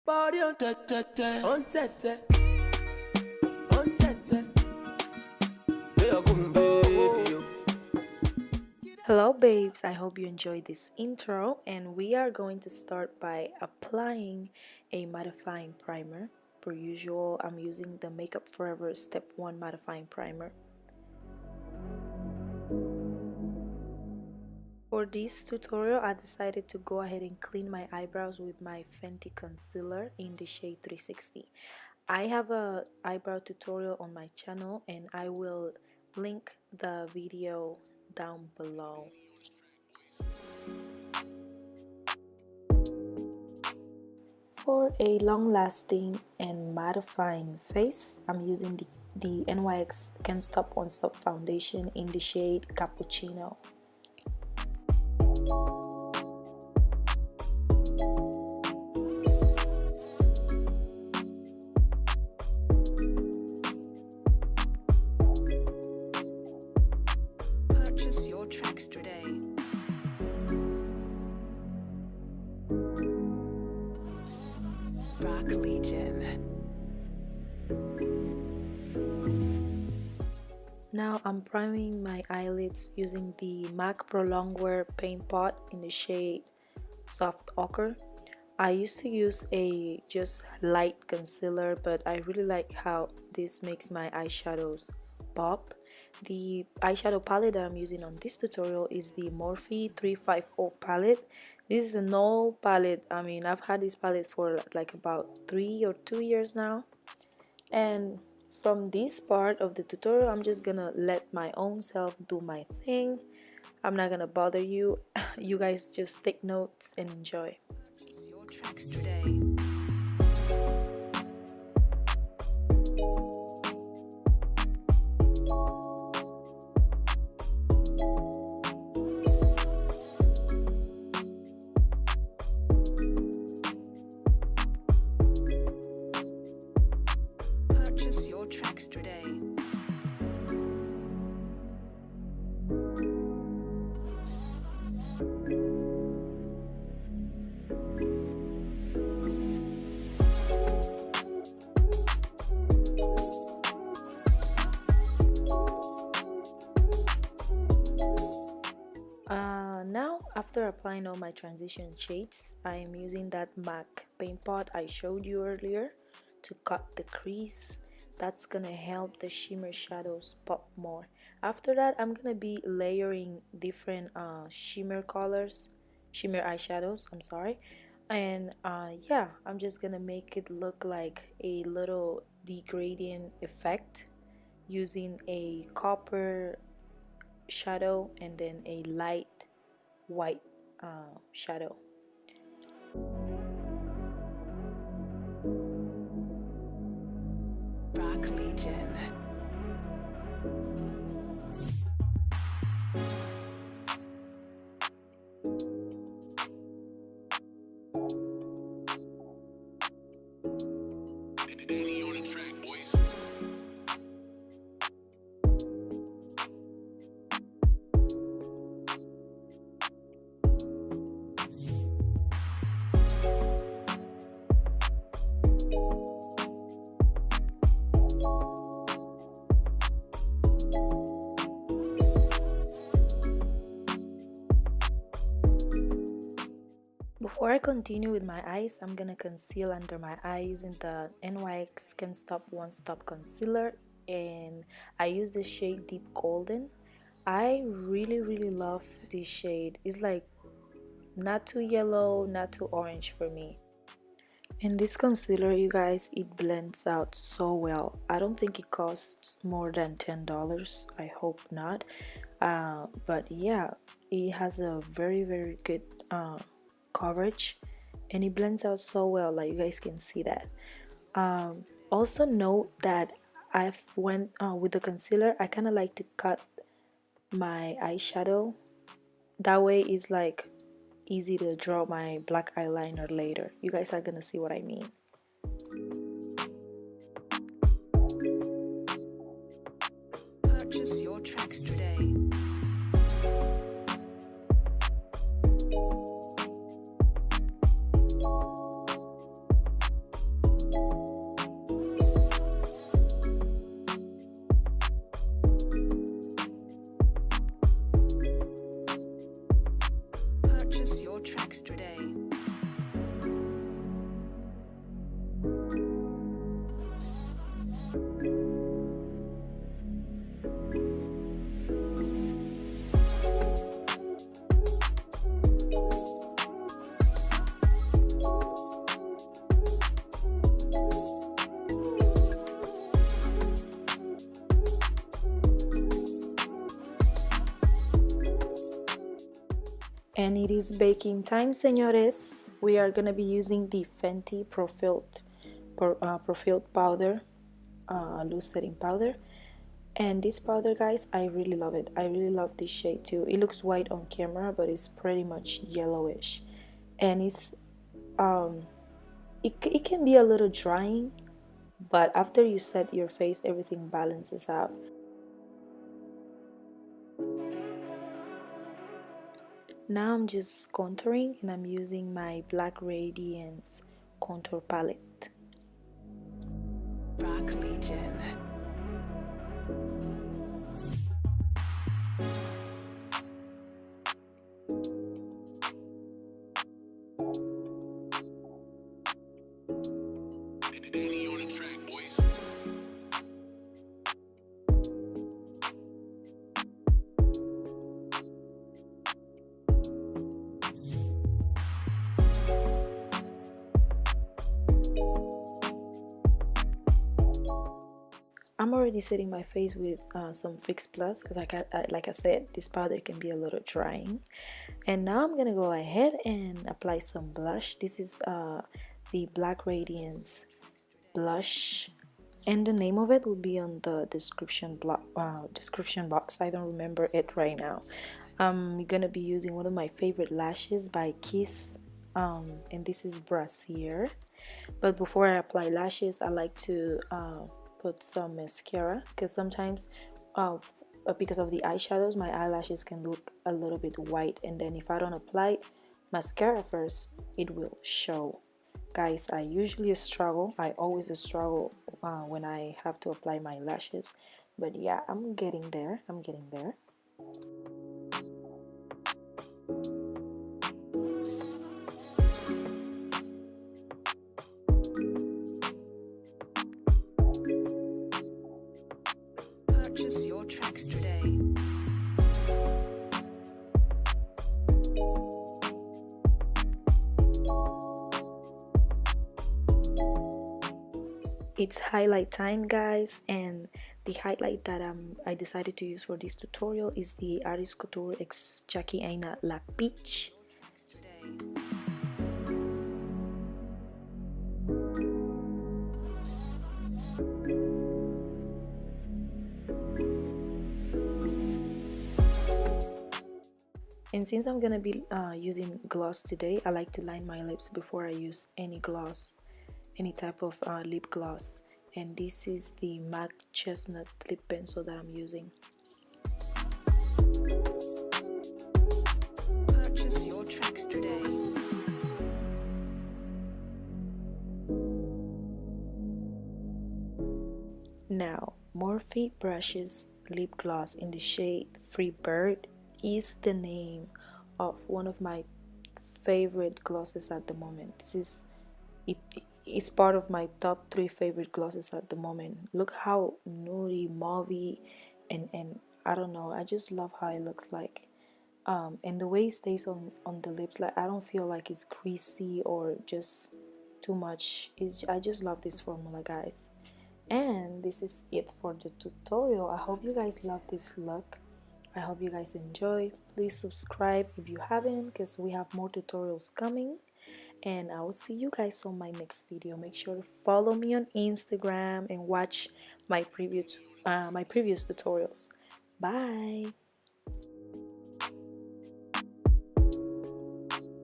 Body on tete, on tete, on tete. We are going baby. Hello babes, I hope you enjoyed this intro, and we are going to start by applying a mattifying primer. Per usual, I'm using the Makeup Forever Step 1 mattifying primer. For this tutorial, I decided to go ahead and clean my eyebrows with my Fenty concealer in the shade 360. I have a eyebrow tutorial on my channel and I will link the video down below. For a long-lasting and mattifying face, I'm using the NYX Can't Stop Won't Stop foundation in the shade Cappuccino. Purchase your tracks today. Legion. Now I'm priming my eyelids using the MAC Pro Longwear paint pot in the shade Soft Ochre. I used to use a just light concealer, but I really like how this makes my eyeshadows pop. The eyeshadow palette that I'm using on this tutorial is the Morphe 350 palette. This is a no palette. I mean, I've had this palette for like about 3 or 2 years now. And from this part of the tutorial, I'm just gonna let my own self do my thing. I'm not gonna bother you. You guys just take notes and enjoy. Purchase your tracks today. Purchase your tracks today. Now, after applying all my transition shades, I am using that MAC paint pot I showed you earlier to cut the crease. That's gonna help the shimmer shadows pop more. After that, I'm gonna be layering different shimmer eyeshadows, I'm sorry. And yeah, I'm just gonna make it look like a little degradient effect using a copper shadow and then a light white shadow. Legion. Before I continue with my eyes, I'm gonna conceal under my eye using the NYX Can't Stop Won't Stop concealer, and I use the shade Deep Golden. I really love this shade. It's like not too yellow, not too orange for me. And this concealer, you guys, it blends out so well. I don't think it costs more than $10. I hope not. But yeah, it has a very good coverage, and it blends out so well, like you guys can see that. Also note that I've went with the concealer, I kind of like to cut my eyeshadow. That way it's like easy to draw my black eyeliner later. You guys are gonna see what I mean. Purchase your tracks today. And it is baking time, señores. We are gonna be using the Fenty Profiled powder, loose setting powder. And this powder, guys, I really love it. I really love this shade too. It looks white on camera, but it's pretty much yellowish, and it's it can be a little drying, but after you set your face, everything balances out. Now I'm just contouring, and I'm using my Black Radiance contour palette. Rock Legion. I'm already setting my face with some Fix Plus because like I said, this powder can be a little drying. And now I'm gonna go ahead and apply some blush. This is the Black Radiance blush, and the name of it will be on the description box. I don't remember it right now. I'm gonna be using one of my favorite lashes by Kiss, and this is Brassiere. But before I apply lashes, I like to put some mascara, because sometimes because of the eyeshadows, my eyelashes can look a little bit white, and then if I don't apply mascara first, it will show. Guys, I usually struggle. I always struggle when I have to apply my lashes, but yeah, I'm getting there. Purchase your tracks today. It's highlight time, guys, and the highlight that I decided to use for this tutorial is the Artist Couture X Jackie Aina La Peach. And since I'm gonna be using gloss today, I like to line my lips before I use any gloss, any type of lip gloss. And this is the MAC Chestnut lip pencil that I'm using. Purchase your tracks today. Now, Morphe Brushes lip gloss in the shade Freebird is the name of one of my favorite glosses at the moment. This is part of my top 3 favorite glosses at the moment. Look how nudie, mauvey, and I don't know, I just love how it looks like. And the way it stays on the lips, like I don't feel like it's greasy or just too much. I just love this formula, guys. And this is it for the tutorial. I hope you guys love this look. I hope you guys enjoy. Please subscribe if you haven't, because we have more tutorials coming. And I will see you guys on my next video. Make sure to follow me on Instagram and watch my previous tutorials. Bye.